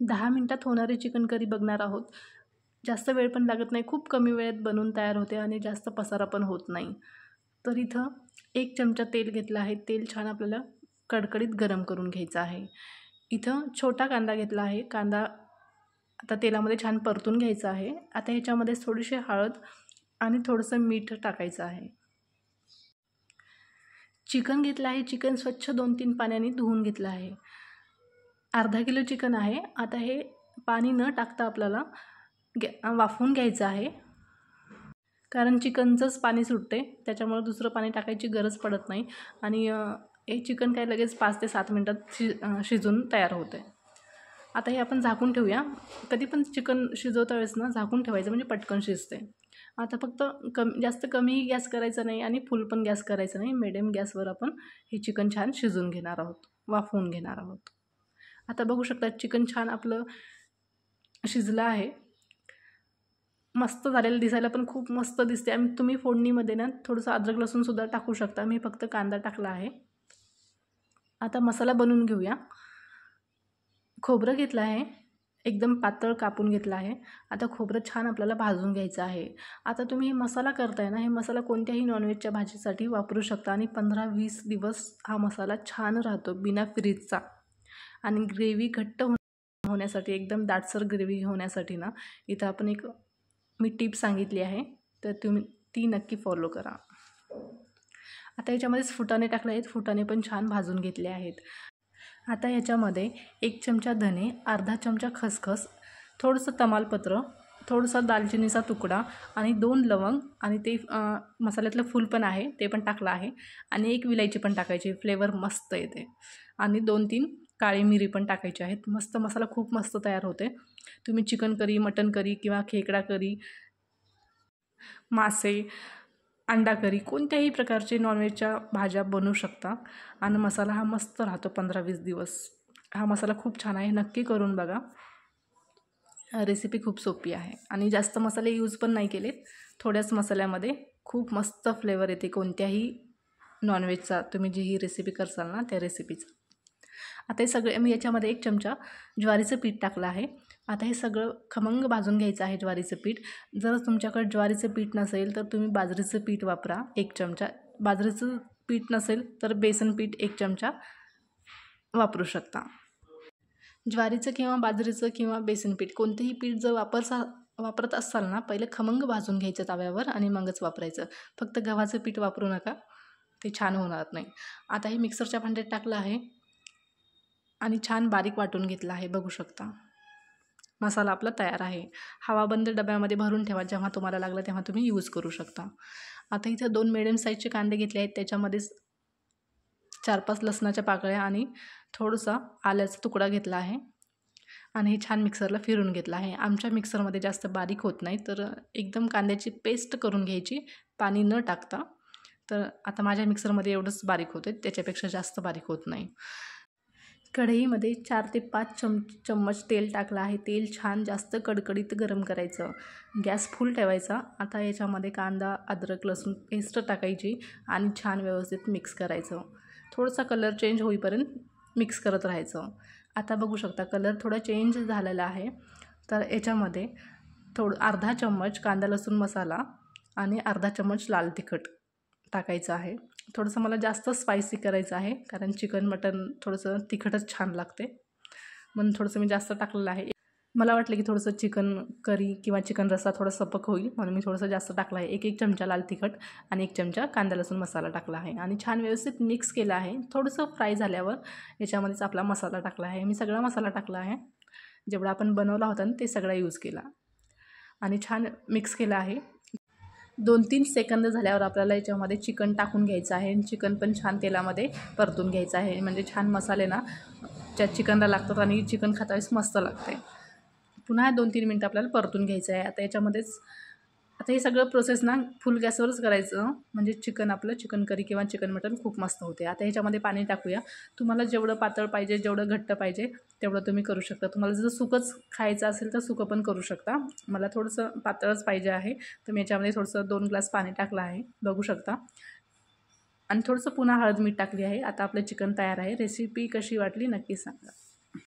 10 मिनिटात होणारी chicken curry बघणार आहोत. जास्त वेळ पण लागत नाही, खूप कमी वेळेत बनवून तयार होते आणि जास्त पसारा पण होत नाही. तर इथं 1 चमचा तेल घेतलं आहे. तेल छान आपल्याला कडकडीत गरम करून घ्यायचं आहे. इथं छोटा कांदा घेतला आहे. कांदा आता तेलामध्ये छान परतून घ्यायचा आहे. आता ह्याच्यामध्ये थोडीशी हळद आणि थोडंसं मीठ टाकायचं आहे. चिकन घेतलं आहे. चिकन स्वच्छ 2-3 पाण्याने धुवून घेतलं आहे. अर्धा किलो चिकन आहे. आता हे पाणी न टाकता आपल्याला वाफवून घ्यायचं आहे, कारण चिकनचंच पाणी सुटते, त्याच्यामुळे दुसरं पाणी टाकायची गरज पडत नाही. आणि हे चिकन काय लगेच 5 ते 7 मिनटात शिजून तयार होते. आता हे आपण झाकून ठेवूया. कधी पण चिकन शिजवता वेळेस ना झाकून ठेवायचं, म्हणजे पटकन शिजते. आता फक्त जास्त कमी गॅस करायचा नाही आणि फुल पण गॅस करायचा नाही. मिडियम गॅसवर आपण हे चिकन छान शिजवून घेणार आहोत, वाफवून घेणार आहोत. आता बघू शकता चिकन छान आपलं शिजलं आहे. मस्त झालेलं, दिसायला पण खूप मस्त दिसते. आणि तुम्ही फोडणीमध्ये ना थोडंसं अद्रक लसूणसुद्धा टाकू शकता. मी फक्त कांदा टाकला आहे. आता मसाला बनवून घेऊया. खोबरं घेतलं आहे, एकदम पातळ कापून घेतलं आहे. आता खोबरं छान आपल्याला भाजून घ्यायचं आहे. आता तुम्ही हे मसाला करताय ना, हे मसाला कोणत्याही नॉनव्हेजच्या भाजीसाठी वापरू शकता आणि 15-20 दिवस हा मसाला छान राहतो बिना फ्रीजचा. आणि ग्रेव्ही घट्ट होण्यासाठी, एकदम दाटसर ग्रेव्ही होण्यासाठी ना, इथं आपण एक मी टिप सांगितली आहे, तर तुम्ही ती नक्की फॉलो करा. आता याच्यामध्येच फुटाणे टाकले आहेत. फुटाणे पण छान भाजून घेतले आहेत. आता याच्यामध्ये 1 चमचा धने, अर्धा चमचा खसखस, थोडंसं तमालपत्र, थोडंसं दालचिनीचा तुकडा आणि 2 लवंग आणि ते मसाल्यातलं फूल पण आहे ते पण टाकलं आहे. आणि 1 विलायची पण टाकायची, फ्लेवर मस्त येते. आणि 2-3 काळी मिरी पण टाकायची आहेत. मस्त मसाला खूप मस्त तयार होते. तुम्ही चिकन करी, मटन करी किंवा खेकडा करी, मासे, अंडा करी, कोणत्याही प्रकारचे नॉनव्हेजच्या भाज्या बनवू शकता. आणि मसाला हा मस्त राहतो 15-20 दिवस. हा मसाला खूप छान आहे, नक्की करून बघा. रेसिपी खूप सोपी आहे आणि जास्त मसाले यूज पण नाही केले. थोड्याच मसाल्यामध्ये खूप मस्त फ्लेवर येते कोणत्याही नॉनव्हेजचा, तुम्ही जी ही रेसिपी करसाल ना त्या रेसिपीचा. आता हे सगळे मी याच्यामध्ये 1 चमचा ज्वारीचं पीठ टाकलं आहे. आता हे सगळं खमंग भाजून घ्यायचं आहे ज्वारीचं पीठ. जर तुमच्याकडे ज्वारीचं पीठ नसेल तर तुम्ही बाजरीचं पीठ वापरा 1 चमचा. बाजरीचं पीठ नसेल तर बेसन पीठ 1 चमचा वापरू शकता. ज्वारीचं किंवा बाजरीचं किंवा बेसन पीठ कोणतेही पीठ जर वापरत असाल ना, पहिले खमंग भाजून घ्यायचं तव्यावर आणि मगच वापरायचं. फक्त गव्हाचं पीठ वापरू नका, ते छान होणार नाही. आता हे मिक्सरच्या भांड्यात टाकलं आहे आणि छान बारीक वाटून घेतला आहे. बघू शकता मसाला आपला तयार आहे. हवाबंद डब्यामध्ये भरून ठेवा, जेव्हा तुम्हाला लागलं तेव्हा तुम्ही यूज करू शकता. आता इथं 2 मिडियम साईजचे कांदे घेतले आहेत. त्याच्यामध्येच 4-5 लसणाच्या पाकळ्या आणि थोडासा आल्याचा तुकडा घेतला आहे आणि हे छान मिक्सरला फिरून घेतलं आहे. आमच्या मिक्सरमध्ये जास्त बारीक होत नाही, तर एकदम कांद्याची पेस्ट करून घ्यायची पाणी न टाकता. तर आता माझ्या मिक्सरमध्ये एवढंच बारीक होतं, त्याच्यापेक्षा जास्त बारीक होत नाही. कढईमध्ये 4 ते 5 चम्मच तेल टाकलं आहे. तेल छान जास्त कडकडीत गरम करायचं, गॅस फुल ठेवायचा. आता याच्यामध्ये कांदा, अद्रक, लसूण पेस्ट टाकायची आणि छान व्यवस्थित मिक्स करायचं. थोडासा कलर चेंज होईपर्यंत मिक्स करत राहायचं. आता बघू शकता कलर थोडा चेंज झालेला आहे. तर याच्यामध्ये अर्धा चम्मच कांदा लसूण मसाला आणि अर्धा चम्मच लाल तिखट टाकायचं आहे. थोडंसं मला जास्त स्पायसी करायचं आहे, कारण चिकन मटन थोडंसं तिखटच छान लागते, म्हणून थोडंसं मी जास्त टाकलेलं आहे. मला वाटलं की थोडंसं चिकन करी किंवा चिकन रस्सा थोडं सपक होईल, म्हणून मी थोडंसं जास्त टाकलं आहे. 1 चमचा लाल तिखट आणि 1 चमचा कांदा लसूण मसाला टाकला आहे आणि छान व्यवस्थित मिक्स केलं आहे. थोडंसं फ्राय झाल्यावर याच्यामध्येच आपला मसाला टाकला आहे. मी सगळा मसाला टाकला आहे, जेवढा आपण बनवला होता ना ते सगळा यूज केला आणि छान मिक्स केलं आहे. 2-3 सेकंद झाल्यावर आपल्याला याच्यामध्ये चिकन टाकून घ्यायचं आहे आणि चिकन पण छान तेलामध्ये परतून घ्यायचं आहे, म्हणजे छान मसाले ना त्या चिकनला लागतात आणि चिकन खाता वेळेस मस्त लागते. पुन्हा 2-3 मिनटं आपल्याला परतून घ्यायचं आहे. आता याच्यामध्येच आता हे सगळं प्रोसेस ना फुल गॅसवरच करायचं, म्हणजे आपलं चिकन करी किंवा चिकन मटन खूप मस्त होते. आता ह्याच्यामध्ये पाणी टाकूया. तुम्हाला जेवढं पातळ पाहिजे, जेवढं घट्ट पाहिजे तेवढं तुम्ही करू शकता. तुम्हाला जर सुकंच खायचं असेल तर सुकं पण करू शकता. मला थोडंसं पातळच पाहिजे आहे, तर मी याच्यामध्ये थोडंसं 2 ग्लास पाणी टाकलं आहे, बघू शकता. आणि थोडंसं पुन्हा हळद मीठ टाकली आहे. आता आपलं चिकन तयार आहे. रेसिपी कशी वाटली नक्की सांगा.